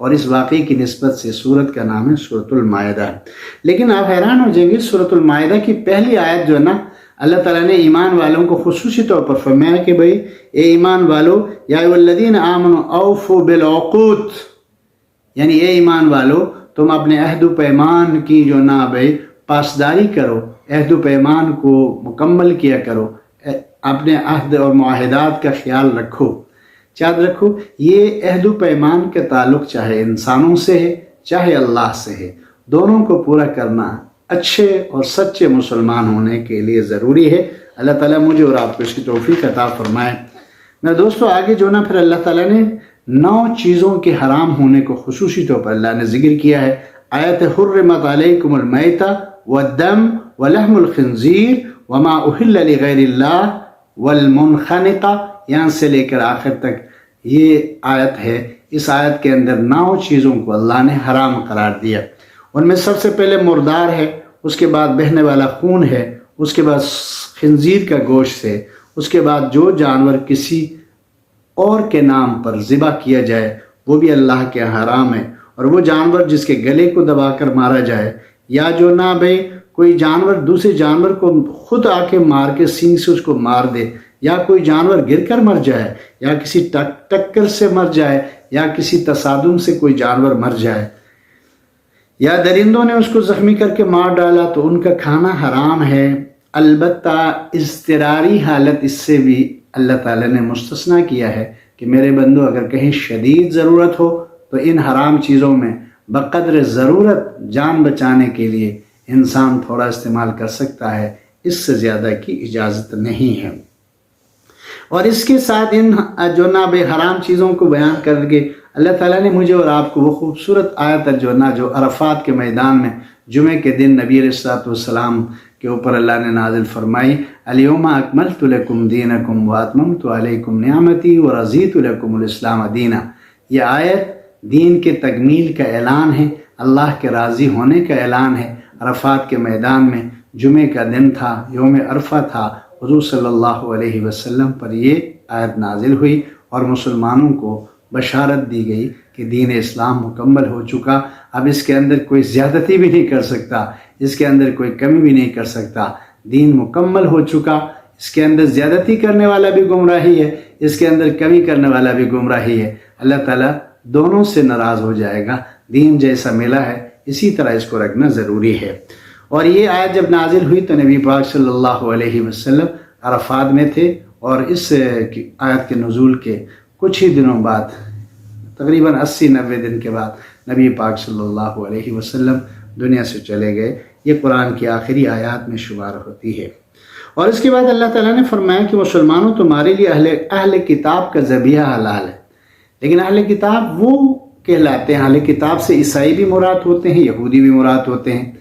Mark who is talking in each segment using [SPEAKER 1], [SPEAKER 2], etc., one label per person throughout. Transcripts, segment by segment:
[SPEAKER 1] اور اس واقعے کی نسبت سے سورت کا نام ہے سورۃ المائدہ۔ لیکن آپ حیران ہو جائیں گے، سورۃ المائدہ کی پہلی آیت جو ہے نا، اللہ تعالیٰ نے ایمان والوں کو خصوصی طور پر فرمایا کہ بھئی اے ایمان والو، یا ایھا الذین آمنوا اوفوا بالعقود، یعنی اے ایمان والو تم اپنے عہد و پیمان کی جو نا بھئی پاسداری کرو، عہد و پیمان کو مکمل کیا کرو، اپنے عہد اور معاہدات کا خیال رکھو، یاد رکھو یہ عہد و پیمان کا تعلق چاہے انسانوں سے ہے چاہے اللہ سے ہے، دونوں کو پورا کرنا اچھے اور سچے مسلمان ہونے کے لیے ضروری ہے۔ اللہ تعالیٰ مجھے اور آپ کو اس کی توفیق عطا فرمائے۔ میں دوستو آگے جو نا پھر اللہ تعالیٰ نے 9 چیزوں کے حرام ہونے کو خصوصی طور پر اللہ نے ذکر کیا ہے۔ آیت حرمت علیکم المیتہ والدم ولحم الخنزیر وما اہل لغیر اللہ والمنخنقہ، یہاں سے لے کر آخر تک یہ آیت ہے۔ اس آیت کے اندر 9 چیزوں کو اللہ نے حرام قرار دیا۔ ان میں سب سے پہلے مردار ہے، اس کے بعد بہنے والا خون ہے، اس کے بعد خنزیر کا گوشت ہے، اس کے بعد جو جانور کسی اور کے نام پر ذبح کیا جائے وہ بھی اللہ کے حرام ہے، اور وہ جانور جس کے گلے کو دبا کر مارا جائے، یا جو نہ بھئی کوئی جانور دوسرے جانور کو خود آ کے مار کے سینگ سے اس کو مار دے، یا کوئی جانور گر کر مر جائے، یا کسی ٹکر سے مر جائے، یا کسی تصادم سے کوئی جانور مر جائے، یا درندوں نے اس کو زخمی کر کے مار ڈالا تو ان کا کھانا حرام ہے۔ البتہ اضطراری حالت اس سے بھی اللہ تعالیٰ نے مستثنیٰ کیا ہے کہ میرے بندو اگر کہیں شدید ضرورت ہو تو ان حرام چیزوں میں بقدر ضرورت جان بچانے کے لیے انسان تھوڑا استعمال کر سکتا ہے، اس سے زیادہ کی اجازت نہیں ہے۔ اور اس کے ساتھ ان جو نا بے حرام چیزوں کو بیان کر کے اللہ تعالیٰ نے مجھے اور آپ کو وہ خوبصورت آیت جو عرفات کے میدان میں جمعے کے دن نبی علیہ السلام کے اوپر اللہ نے نازل فرمائی، الیوم اکملت لکم دینکم واتممت علیکم نعمتی ورضیت لکم الاسلام دینا۔ یہ آیت دین کے تکمیل کا اعلان ہے، اللہ کے راضی ہونے کا اعلان ہے۔ عرفات کے میدان میں جمعے کا دن تھا، یوم عرفہ تھا، حضور صلی اللہ علیہ وسلم پر یہ آیت نازل ہوئی اور مسلمانوں کو بشارت دی گئی کہ دین اسلام مکمل ہو چکا، اب اس کے اندر کوئی زیادتی بھی نہیں کر سکتا، اس کے اندر کوئی کمی بھی نہیں کر سکتا، دین مکمل ہو چکا، اس کے اندر زیادتی کرنے والا بھی گمراہی ہے، اس کے اندر کمی کرنے والا بھی گمراہی ہے۔ اللہ تعالیٰ دونوں سے ناراض ہو جائے گا، دین جیسا ملا ہے اسی طرح اس کو رکھنا ضروری ہے۔ اور یہ آیت جب نازل ہوئی تو نبی پاک صلی اللہ علیہ وسلم عرفات میں تھے، اور اس آیت کے نزول کے کچھ ہی دنوں بعد، تقریباً 80-90 دن کے بعد نبی پاک صلی اللہ علیہ وسلم دنیا سے چلے گئے۔ یہ قرآن کی آخری آیات میں شمار ہوتی ہے۔ اور اس کے بعد اللہ تعالیٰ نے فرمایا کہ مسلمانوں تمہارے لیے اہل کتاب کا ذبیحہ حلال ہے، لیکن اہل کتاب وہ کہلاتے ہیں، اہل کتاب سے عیسائی بھی مراد ہوتے ہیں، یہودی بھی مراد ہوتے ہیں۔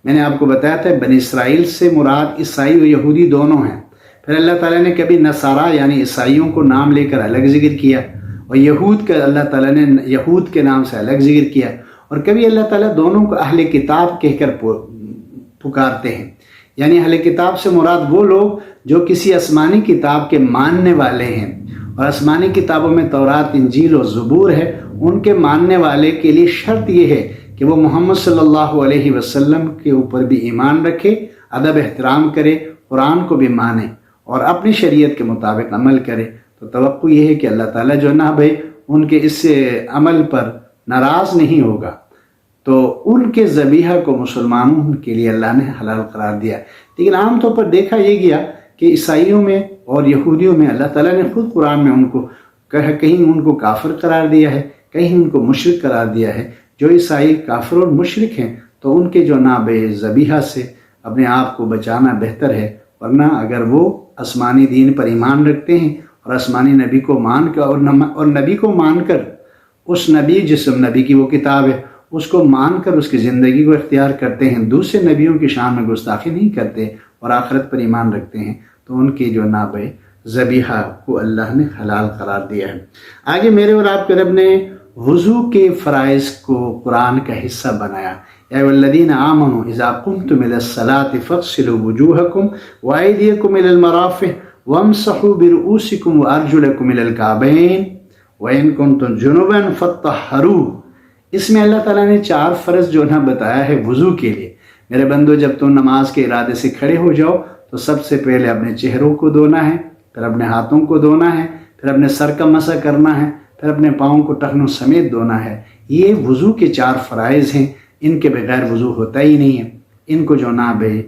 [SPEAKER 1] میں نے آپ کو بتایا تھا بنی اسرائیل سے مراد عیسائی و یہودی دونوں ہیں۔ پھر اللہ تعالیٰ نے کبھی نصارہ یعنی عیسائیوں کو نام لے کر الگ ذکر کیا، اور یہود کا اللہ تعالیٰ نے یہود کے نام سے الگ ذکر کیا، اور کبھی اللہ تعالیٰ دونوں کو اہل کتاب کہہ کر پکارتے ہیں۔ یعنی اہل کتاب سے مراد وہ لوگ جو کسی آسمانی کتاب کے ماننے والے ہیں، اور آسمانی کتابوں میں تورات، انجیل اور زبور ہے، ان کے ماننے والے کے لیے شرط یہ ہے کہ وہ محمد صلی اللہ علیہ وسلم کے اوپر بھی ایمان رکھے، ادب احترام کرے، قرآن کو بھی مانے اور اپنی شریعت کے مطابق عمل کرے۔ تو توقع یہ ہے کہ اللہ تعالیٰ جو نا بھائی ان کے اس عمل پر ناراض نہیں ہوگا، تو ان کے ذبیحہ کو مسلمانوں کے لیے اللہ نے حلال قرار دیا۔ لیکن عام طور پر دیکھا یہ گیا کہ عیسائیوں میں اور یہودیوں میں اللہ تعالیٰ نے خود قرآن میں ان کو کہیں ان کو کافر قرار دیا ہے، کہیں ان کو مشرک قرار دیا ہے۔ جو عیسائی کافر اور مشرک ہیں تو ان کے جو نابے ذبیحہ سے اپنے آپ کو بچانا بہتر ہے، ورنہ اگر وہ آسمانی دین پر ایمان رکھتے ہیں اور آسمانی نبی کو مان کر اور نبی کو مان کر، اس نبی جسم نبی کی وہ کتاب ہے اس کو مان کر اس کی زندگی کو اختیار کرتے ہیں، دوسرے نبیوں کی شان میں گستاخی نہیں کرتے اور آخرت پر ایمان رکھتے ہیں، تو ان کی جو نابے ذبیحہ کو اللہ نے حلال قرار دیا ہے۔ آگے میرے اور آپ کے رب نے وضو کے فرائض کو قرآن کا حصہ بنایا۔ یا ایھا الذین آمنوا اذا قمتم الی الصلاۃ فاغسلوا وجوہکم وایدیکم الی المرافق وامسحوا برؤوسکم وارجلکم الی الکعبین وان کنتم جنبا فاطہروا۔ اس میں اللہ تعالیٰ نے 4 فرض جو نہ بتایا ہے وضو کے لیے۔ میرے بندو، جب تم نماز کے ارادے سے کھڑے ہو جاؤ تو سب سے پہلے اپنے چہروں کو دھونا ہے، پھر اپنے ہاتھوں کو دھونا ہے، پھر اپنے سر کا مسح کرنا ہے، پھر اپنے پاؤں کو ٹخنوں سمیت دھونا ہے۔ یہ وضو کے 4 فرائض ہیں، ان کے بغیر وضو ہوتا ہی نہیں ہے۔ ان کو جو نہ بے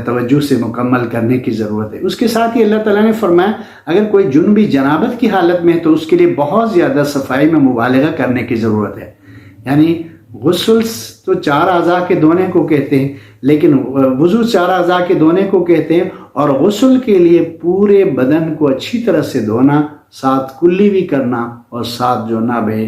[SPEAKER 1] توجہ سے مکمل کرنے کی ضرورت ہے۔ اس کے ساتھ ہی اللہ تعالیٰ نے فرمایا اگر کوئی جنبی جنابت کی حالت میں ہے تو اس کے لیے بہت زیادہ صفائی میں مبالغہ کرنے کی ضرورت ہے۔ یعنی غسل تو 4 اعضاء کے دھونے کو کہتے ہیں، لیکن وضو 4 اعضاء کے دھونے کو کہتے ہیں، اور غسل کے لیے پورے بدن کو اچھی طرح سے دھونا، ساتھ کلی بھی کرنا، اور ساتھ جو نہ بے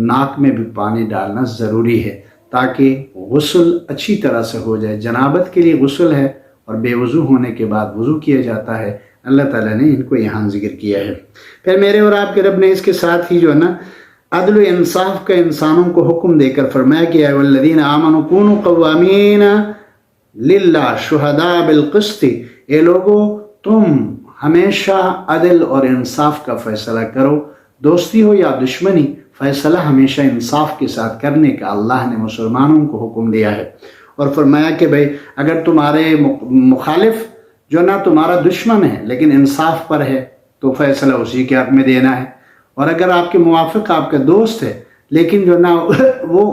[SPEAKER 1] ناک میں بھی پانی ڈالنا ضروری ہے تاکہ غسل اچھی طرح سے ہو جائے۔ جنابت کے لیے غسل ہے اور بے وضو ہونے کے بعد وضو کیا جاتا ہے۔ اللہ تعالیٰ نے ان کو یہاں ذکر کیا ہے۔ پھر میرے اور آپ کے رب نے اس کے ساتھ ہی جو ہے نا عدل و انصاف کا انسانوں کو حکم دے کر فرمایا کہ اے الذین آمنوا کونوا قوامین للہ شہداء بالقسط، اے لوگو تم ہمیشہ عدل اور انصاف کا فیصلہ کرو، دوستی ہو یا دشمنی، فیصلہ ہمیشہ انصاف کے ساتھ کرنے کا اللہ نے مسلمانوں کو حکم دیا ہے۔ اور فرمایا کہ بھئی اگر تمہارے مخالف جو نہ تمہارا دشمن ہے لیکن انصاف پر ہے تو فیصلہ اسی کے حق میں دینا ہے، اور اگر آپ کے موافق آپ کا دوست ہے لیکن جو نہ وہ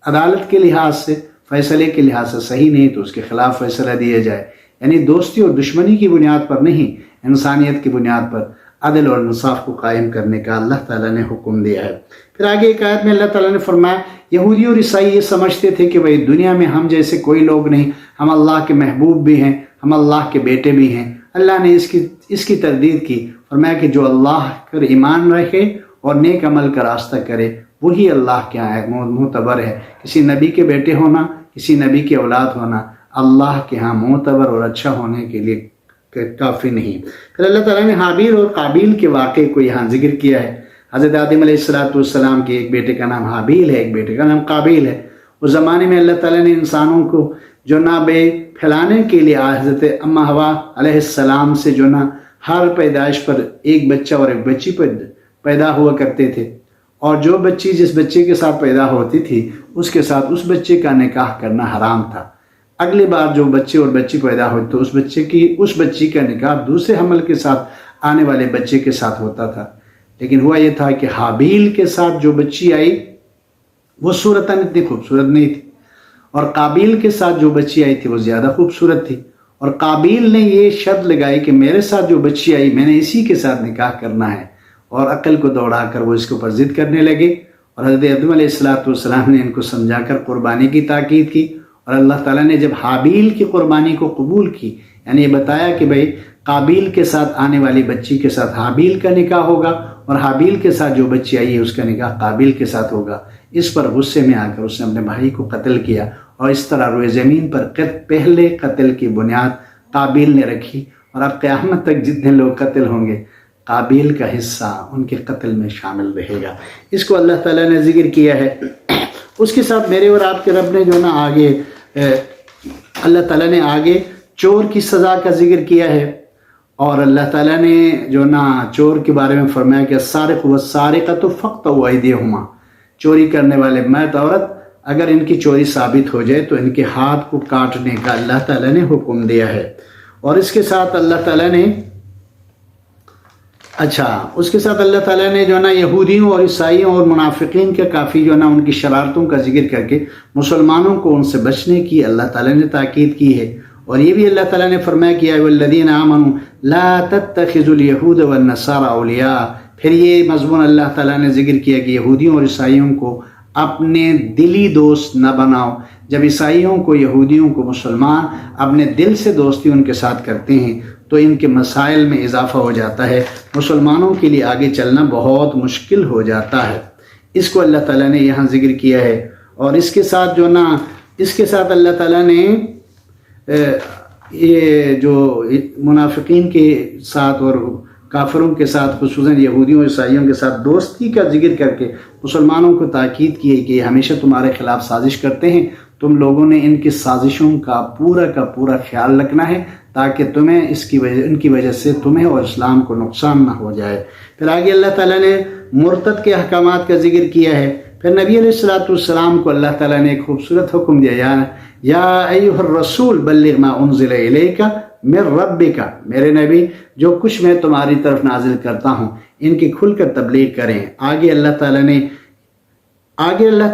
[SPEAKER 1] عدالت کے لحاظ سے، فیصلے کے لحاظ سے صحیح نہیں تو اس کے خلاف فیصلہ دیا جائے۔ یعنی دوستی اور دشمنی کی بنیاد پر نہیں، انسانیت کی بنیاد پر عدل اور انصاف کو قائم کرنے کا اللہ تعالیٰ نے حکم دیا ہے۔ پھر آگے ایک آیت میں اللہ تعالیٰ نے فرمایا یہودی اور عیسائی یہ سمجھتے تھے کہ بھئی دنیا میں ہم جیسے کوئی لوگ نہیں، ہم اللہ کے محبوب بھی ہیں، ہم اللہ کے بیٹے بھی ہیں۔ اللہ نے اس کی تردید کی، فرمایا کہ جو اللہ پر ایمان رکھے اور نیک عمل کا راستہ کرے وہی اللہ کے ہاں معتبر ہے۔ کسی نبی کے بیٹے ہونا، کسی نبی کی اولاد ہونا اللہ کے ہاں معتبر اور اچھا ہونے کے لیے کافی نہیں۔ پھر اللہ تعالیٰ نے حابیل اور قابیل کے واقعے کو یہاں ذکر کیا ہے۔ حضرت آدم علیہ السلام کے ایک بیٹے کا نام حابیل ہے، ایک بیٹے کا نام قابیل ہے۔ اس زمانے میں اللہ تعالیٰ نے انسانوں کو جو نہ بے پھیلانے کے لیے حضرت اما حوا علیہ السلام سے جو نہ ہر پیدائش پر ایک بچہ اور ایک بچی پیدا ہوا کرتے تھے، اور جو بچی جس بچے کے ساتھ پیدا ہوتی تھی اس کے ساتھ اس بچے کا نکاح کرنا حرام تھا۔ اگلی بار جو بچے اور بچی پیدا ہوئی تو اس بچی کا نکاح دوسرے حمل کے ساتھ آنے والے بچے کے ساتھ ہوتا تھا۔ لیکن ہوا یہ تھا کہ حابیل کے ساتھ جو بچی آئی وہ صورتاً اتنی خوبصورت نہیں تھی، اور قابیل کے ساتھ جو بچی آئی تھی وہ زیادہ خوبصورت تھی، اور قابیل نے یہ شرط لگائی کہ میرے ساتھ جو بچی آئی میں نے اسی کے ساتھ نکاح کرنا ہے، اور عقل کو دوڑا کر وہ اس کے اوپر ضد کرنے لگے، اور حضرت آدم علیہ السلام نے ان کو سمجھا کر قربانی کی تاکید کی۔ اور اللہ تعالیٰ نے جب حابیل کی قربانی کو قبول کی، یعنی یہ بتایا کہ بھئی قابیل کے ساتھ آنے والی بچی کے ساتھ حابیل کا نکاح ہوگا، اور حابیل کے ساتھ جو بچی آئی ہے اس کا نکاح قابیل کے ساتھ ہوگا، اس پر غصے میں آ کر اس نے اپنے بھائی کو قتل کیا، اور اس طرح روئے زمین پر پہلے قتل کی بنیاد قابیل نے رکھی، اور اب قیامت تک جتنے لوگ قتل ہوں گے قابیل کا حصہ ان کے قتل میں شامل رہے گا۔ اس کو اللہ تعالیٰ نے ذکر کیا ہے۔ اس کے ساتھ میرے اور آپ کے رب نے جو نا آگے اللہ تعالیٰ نے آگے چور کی سزا کا ذکر کیا ہے، اور اللہ تعالیٰ نے جو نا چور کے بارے میں فرمایا کہ السارق والسارقۃ فاقطعوا ایدیہما، چوری کرنے والے مرد عورت اگر ان کی چوری ثابت ہو جائے تو ان کے ہاتھ کو کاٹنے کا اللہ تعالیٰ نے حکم دیا ہے۔ اور اس کے ساتھ اللہ تعالیٰ نے اللہ تعالیٰ نے جو نا یہودیوں اور عیسائیوں اور منافقین کے کافی جو نا ان کی شرارتوں کا ذکر کر کے مسلمانوں کو ان سے بچنے کی اللہ تعالیٰ نے تاکید کی ہے۔ اور یہ بھی اللہ تعالیٰ نے فرمایا کہ الذین آمنوا لا تتخذوا اليہود والنصارى اولیاء، پھر یہ مضمون اللہ تعالیٰ نے ذکر کیا کہ یہودیوں اور عیسائیوں کو اپنے دلی دوست نہ بناؤ۔ جب عیسائیوں کو، یہودیوں کو مسلمان اپنے دل سے دوستی ان کے ساتھ کرتے ہیں تو ان کے مسائل میں اضافہ ہو جاتا ہے، مسلمانوں کے لیے آگے چلنا بہت مشکل ہو جاتا ہے۔ اس کو اللہ تعالیٰ نے یہاں ذکر کیا ہے۔ اور اس کے ساتھ اللہ تعالیٰ نے یہ جو منافقین کے ساتھ اور کافروں کے ساتھ، خصوصاً یہودیوں اور عیسائیوں کے ساتھ دوستی کا ذکر کر کے مسلمانوں کو تاکید کی ہے کہ ہمیشہ تمہارے خلاف سازش کرتے ہیں، تم لوگوں نے ان کی سازشوں کا پورا خیال رکھنا ہے تاکہ تمہیں ان کی وجہ سے تمہیں اور اسلام کو نقصان نہ ہو جائے۔ پھر آگے اللہ تعالیٰ نے مرتد کے احکامات کا ذکر کیا ہے پھر نبی علیہ الصلوۃ والسلام کو اللہ تعالیٰ نے ایک خوبصورت حکم دیا، یا ایھا الرسول بلغ ما انزل الیک من ربک، میرے نبی جو کچھ میں تمہاری طرف نازل کرتا ہوں ان کی کھل کر تبلیغ کریں۔ آگے اللہ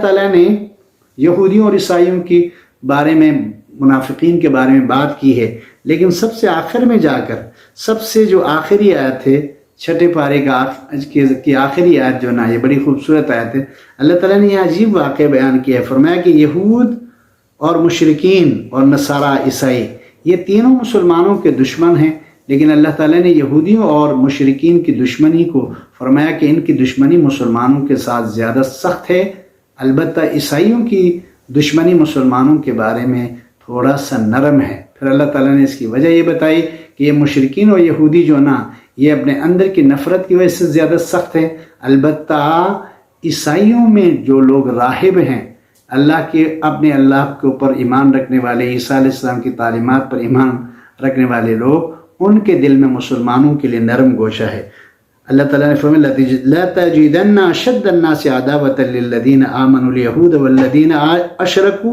[SPEAKER 1] تعالیٰ نے یہودیوں اور عیسائیوں کے بارے میں، منافقین کے بارے میں بات کی ہے، لیکن سب سے آخر میں جا کر سب سے جو آخری آیت ہے، چھٹے پارے کی آخری آیت جو نا، یہ بڑی خوبصورت آیت ہے۔ اللہ تعالیٰ نے یہ عجیب واقعہ بیان کیا ہے، فرمایا کہ یہود اور مشرکین اور نصارہ عیسائی یہ تینوں مسلمانوں کے دشمن ہیں، لیکن اللہ تعالیٰ نے یہودیوں اور مشرکین کی دشمنی کو فرمایا کہ ان کی دشمنی مسلمانوں کے ساتھ زیادہ سخت ہے، البتہ عیسائیوں کی دشمنی مسلمانوں کے بارے میں تھوڑا سا نرم ہے۔ پھر اللہ تعالیٰ نے اس کی وجہ یہ بتائی کہ یہ مشرکین اور یہودی جو نا، یہ اپنے اندر کی نفرت کی وجہ سے زیادہ سخت ہے، البتہ عیسائیوں میں جو لوگ راہب ہیں، اللہ کے اوپر ایمان رکھنے والے، عیسیٰ علیہ السلام کی تعلیمات پر ایمان رکھنے والے لوگ، ان کے دل میں مسلمانوں کے لیے نرم گوشہ ہے۔ اللہ تعالیٰ نے فرمایا لا تجدن اشد الناس عداوۃ للذین آمنوا الیہود والذین اشرکوا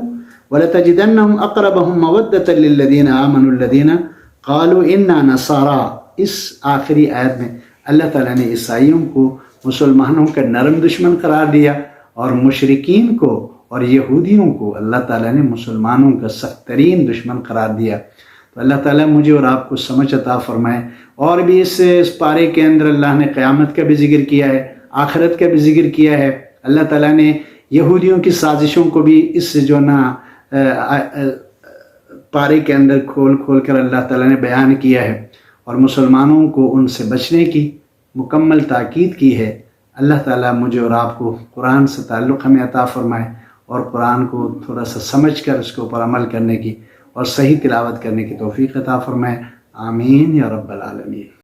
[SPEAKER 1] ولتجدنهم اقربهم مودۃ للذین آمنوا الذین قالوا انا نصارى۔ اس آخری آیت میں اللہ تعالیٰ نے عیسائیوں کو مسلمانوں کا نرم دشمن قرار دیا، اور مشرکین کو اور یہودیوں کو اللہ تعالیٰ نے مسلمانوں کا سخت ترین دشمن قرار دیا۔ تو اللہ تعالیٰ مجھے اور آپ کو سمجھ عطا فرمائے۔ اور بھی اس پارے کے اندر اللہ نے قیامت کا بھی ذکر کیا ہے، آخرت کا بھی ذکر کیا ہے۔ اللہ تعالیٰ نے یہودیوں کی سازشوں کو بھی اس جو نا پارے کے اندر کھول کر اللہ تعالیٰ نے بیان کیا ہے، اور مسلمانوں کو ان سے بچنے کی مکمل تاکید کی ہے۔ اللہ تعالیٰ مجھے اور آپ کو قرآن سے تعلق ہمیں عطا فرمائے، اور قرآن کو تھوڑا سا سمجھ کر اس کے اوپر عمل کرنے کی اور صحیح تلاوت کرنے کی توفیق عطا فرمائے۔ آمین یا رب العالمین۔